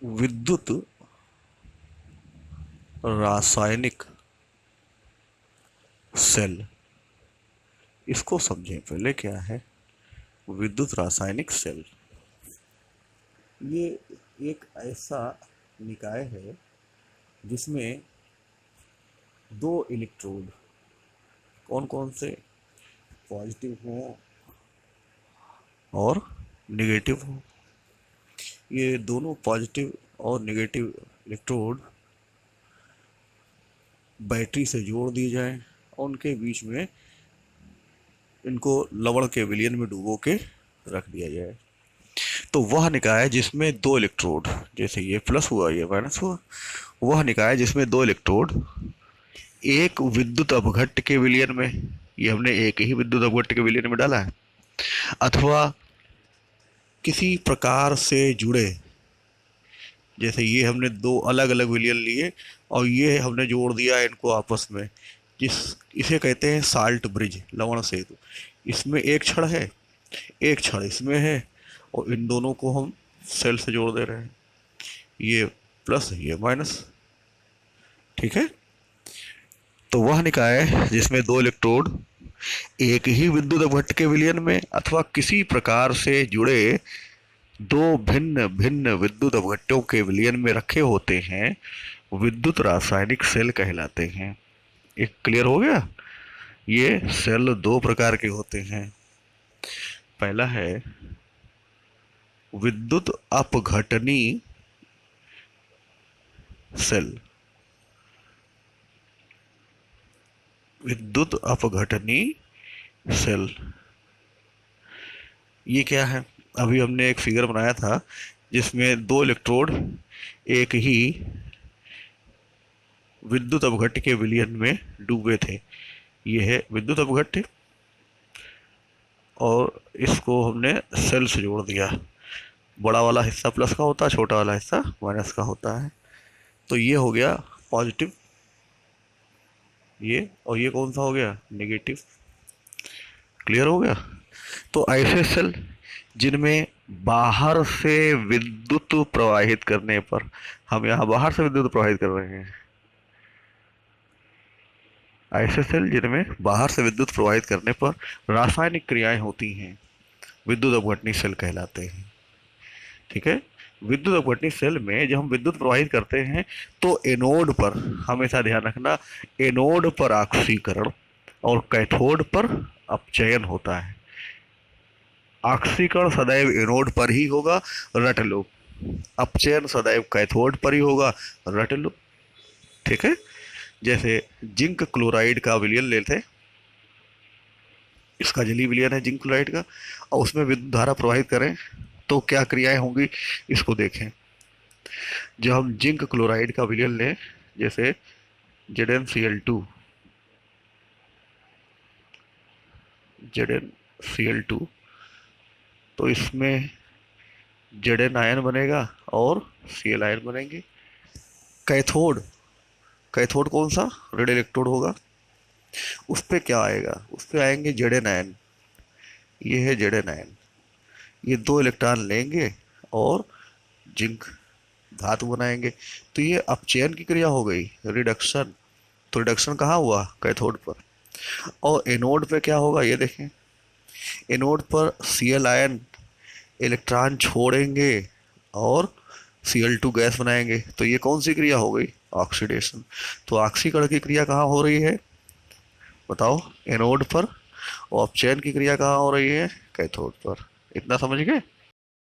विद्युत रासायनिक सेल, इसको समझें पहले क्या है विद्युत रासायनिक सेल। ये एक ऐसा निकाय है जिसमें दो इलेक्ट्रोड, कौन कौन से, पॉजिटिव हो और निगेटिव हो। ये दोनों पॉजिटिव और निगेटिव इलेक्ट्रोड बैटरी से जोड़ दिए जाएं और उनके बीच में इनको लवण के विलयन में डुबो के रख दिया जाए। तो वह निकाय जिसमें दो इलेक्ट्रोड, जैसे ये प्लस हुआ ये माइनस हुआ, वह निकाय जिसमें दो इलेक्ट्रोड एक विद्युत अपघट्ट के विलयन में, ये हमने एक ही विद्युत अपघट्ट के विलयन में डाला है, अथवा किसी प्रकार से जुड़े, जैसे ये हमने दो अलग अलग विलयन लिए और ये हमने जोड़ दिया इनको आपस में, जिस इसे कहते हैं साल्ट ब्रिज, लवण सेतु। इसमें एक छड़ है, एक छड़ इसमें है और इन दोनों को हम सेल से जोड़ दे रहे हैं, ये प्लस ये माइनस। ठीक है, तो वह निकाय जिसमें दो इलेक्ट्रोड एक ही विद्युत अपघट्ट के विलयन में अथवा किसी प्रकार से जुड़े दो भिन्न भिन्न विद्युत अपघट्टों के विलयन में रखे होते हैं विद्युत रासायनिक सेल कहलाते हैं। एक क्लियर हो गया। ये सेल दो प्रकार के होते हैं। पहला है विद्युत अपघटनी सेल, विद्युत अपघटनी सेल ये क्या है, अभी हमने एक फिगर बनाया था जिसमें दो इलेक्ट्रोड एक ही विद्युत अपघट्ट के विलयन में डूबे थे। ये है विद्युत अपघट्ट और इसको हमने सेल से जोड़ दिया। बड़ा वाला हिस्सा प्लस का होता है, छोटा वाला हिस्सा माइनस का होता है। तो ये हो गया पॉजिटिव, ये और ये कौन सा हो गया नेगेटिव। क्लियर हो गया। तो ऐसे सेल जिनमें बाहर से विद्युत प्रवाहित करने पर, हम यहाँ बाहर से विद्युत प्रवाहित कर रहे हैं, ऐसे सेल जिनमें बाहर से विद्युत प्रवाहित करने पर रासायनिक क्रियाएं होती हैं विद्युत अपघटनी सेल कहलाते हैं। ठीक है, विद्युत अपघटनी सेल में जब हम विद्युत प्रवाहित करते हैं तो एनोड पर हमेशा ध्यान रखना, एनोड पर ऑक्सीकरण और कैथोड पर अपचयन होता है। ऑक्सीकरण सदैव एनोड पर ही होगा, रट लो। अपचयन सदैव कैथोड पर ही होगा, रट लो। ठीक है, जैसे जिंक क्लोराइड का विलयन लेते, इसका जलीय विलयन है जिंक क्लोराइड का, और उसमें विद्युत धारा प्रवाहित करें तो क्या क्रियाएं होंगी इसको देखें। जब हम जिंक क्लोराइड का विलयन लें, जैसे ZnCl2, ZnCl2, तो इसमें Zn आयन बनेगा और Cl आयन बनेंगे। कैथोड, कैथोड कौन सा रेड इलेक्ट्रोड होगा, उस पे क्या आएगा, उस पे आएंगे Zn आयन। ये है Zn आयन, ये दो इलेक्ट्रॉन लेंगे और जिंक धातु बनाएंगे। तो ये अपचयन की क्रिया हो गई, रिडक्शन। तो रिडक्शन कहाँ हुआ, कैथोड पर। और एनोड पे क्या होगा ये देखें, एनोड पर Cl आयन इलेक्ट्रॉन छोड़ेंगे और Cl2 गैस बनाएंगे। तो ये कौन सी क्रिया हो गई, ऑक्सीडेशन। तो ऑक्सीकरण की क्रिया कहाँ हो रही है बताओ, एनोड पर, और अपचयन की क्रिया कहाँ हो रही है, कैथोड पर। इतना समझ गए।